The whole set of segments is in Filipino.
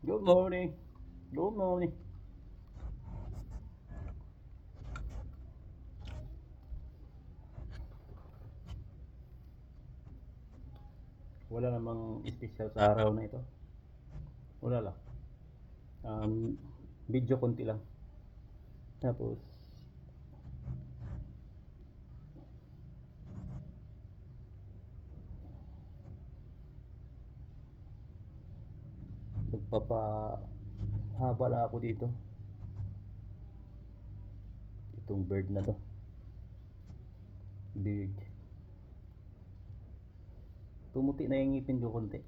Good morning. Good morning. Wala namang espesyal sa araw na ito. Wala lang. Um, Video konti lang. Tapos, nagpapahaba lang ako dito. Itong bird na to. Big. Pumuti na yung ngipin ko konti.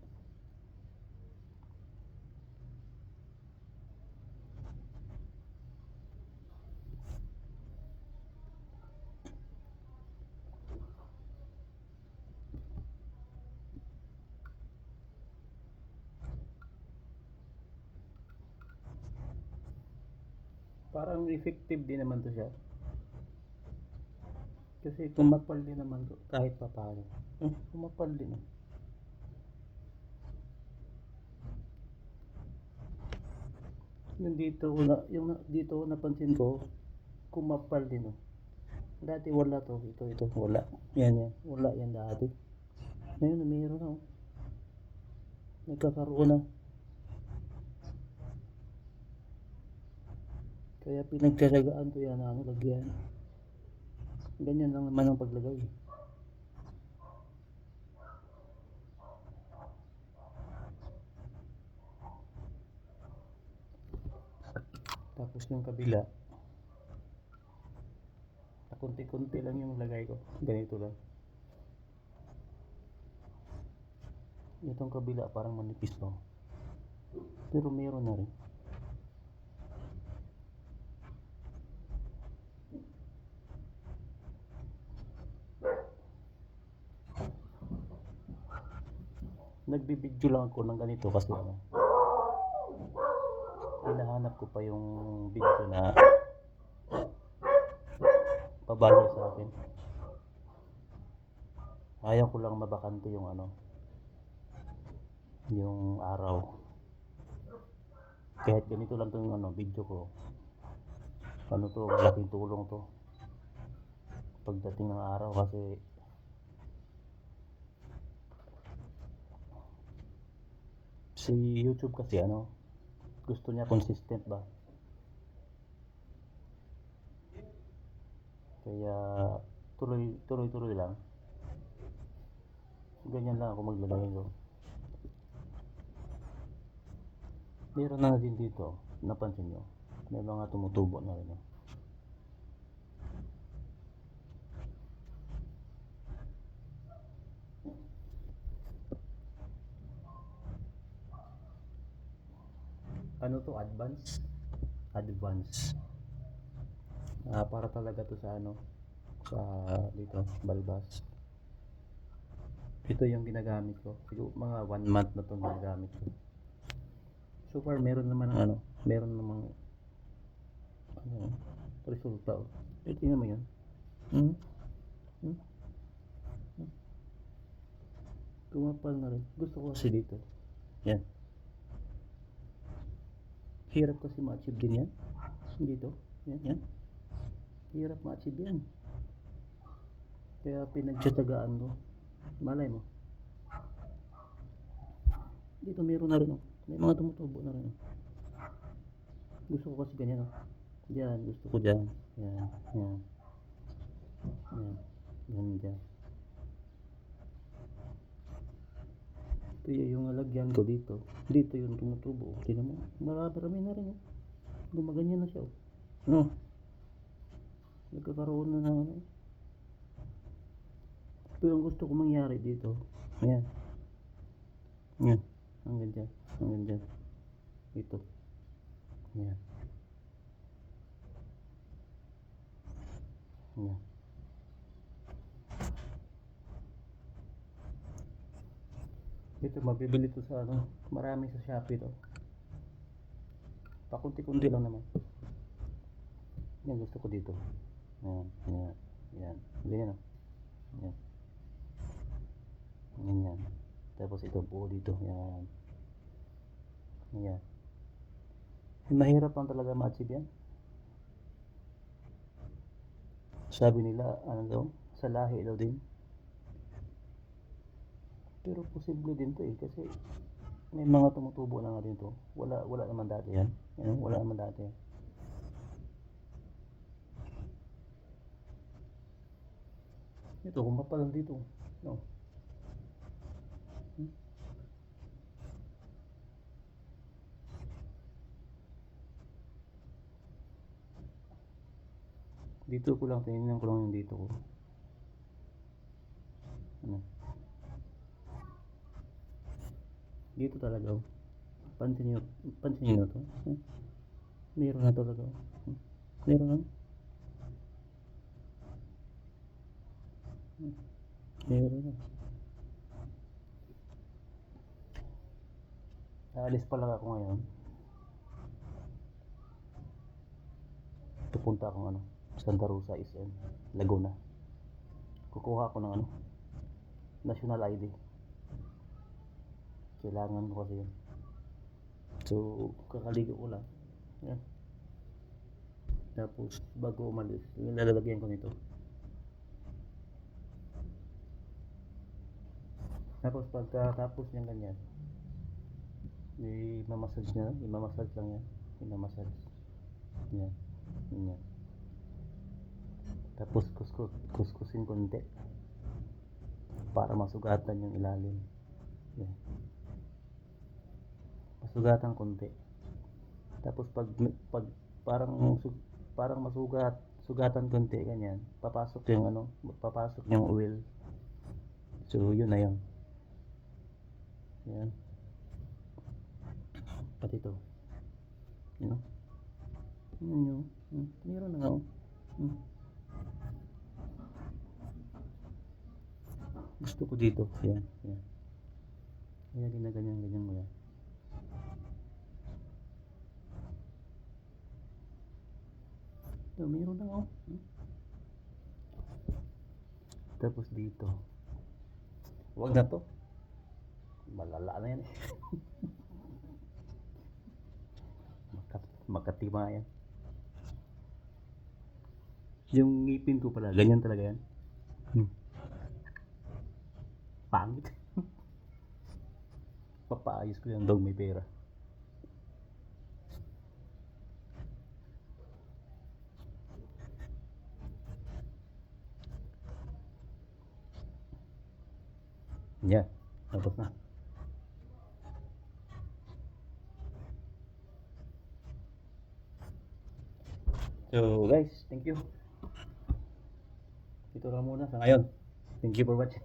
Parang effective din naman to siya. Kasi kumapal din naman to kahit pa paano. Kumapal din. Yung dito ko na, dito ko napansin ko, kumapal din oh. Dati wala to. Ito, wala. Yan. Wala yan dati. Ngayon, mayroon na oh. Nagkakaroon na. Kaya pinagtsagaan ko yan ano, lagyan. Ganyan lang naman ang paglagay. Tapos yung kabila, kunti-kunti lang yung lagay ko. Ganito lang. Itong kabila parang manipis pa. Pero meron na rin. Nagbibideo lang ako ng ganito kasi ano, hinahanap ko pa yung video na pabalo sa akin. Ayaw ko lang mabakante yung ano, yung araw. Kahit ganito lang tong ano, video ko. Ano to, malaking tulong to. Pagdating ng araw kasi si YouTube kasi ano, gusto niya consistent ba? Kaya tuloy lang. Ganyan lang ako maglalagay ko. Meron na din dito, napansin nyo. May mga tumutubo na rin. Ano to, advance? Advance. Para talaga to sa ano, sa dito, balbas. Ito yung ginagamit ko. Siguro mga 1 month na to ginagamit ko. So far, meron naman ng ano, meron namang ano, resulta. Tingnan mo yun. Hmm? Hmm? Kumapal na rin. Gusto ko kasi dito. Yan. Hirap kasi ma-achieve din yan. Dito. Yan. Hirap ma-achieve yan. Kaya pinagtsatsagaan ko. Malay mo. Dito meron na rin. May mga tumutubo na rin. Gusto ko kasi ganyan. Diyan. Gusto ko dyan. Yan. Yan dyan. Ito yung alagyan ko dito. Dito yung tumutubo. Tingnan mo. Marami na rin. Gumaganyan na siya. No. Nagkakaroon na ng ano. Ito yung gusto ko mangyari dito. Yan. Hanggang dyan. Ito. Yan. Ito mabibili to sa ano. Marami sa Shopee to. Pakunti-kunti lang naman. Yan gusto ko dito. Yan. Ganyan. Yan. Ganyan. Tapos ito buo dito. Yan. Mahirap lang talaga ma-achieve yan. Sabi nila, ano daw, sa lahi daw din. Pero posible din to eh, kasi may mga tumutubo na nga din to. Wala naman dati yan. Ano, wala naman dati. Ito, kung kapal dito. No. Hmm? Dito ko lang, tinignan ko lang yung dito ko. Ano? Dito talaga. Oh. Pansin nyo to. Hmm? Meron na talaga. Hmm? Meron na. Hmm? Meron na. Naalis pa lang ako ngayon. Pupunta akong ano, Santa Rosa SM, Laguna. Kukuha ako ng ano, National ID. Kailangan ko kasi yun. So, kakaligo ko lang. Yan. Tapos, bago umalis, yung lalagyan ko nito. Tapos, pagkatapos niyang ganyan, i-massage lang yan. I-massage. Yan. Yan. Tapos, kuskusin konti. Para masugatan yung ilalim. Yan. Masugatan konti. Tapos, pag parang, parang sugatan konti, ganyan, papasok yung oil. So, yun na yun. Yan. Pati ito. Yun. Yun yun. Meron na nga. Gusto ko dito. Yan. Yan. Kaya ginaganyan mo yan. Ito, meron na nga. Tapos dito. Huwag na to. Malala na yan eh. Makatima yan. Yung ngipin ko pala, ganyan talaga yan. Pangit. Papaayos ko yan daw may pera. Yan. Tapos na. So guys, thank you. Ito lang muna sa ngayon. Thank you for watching.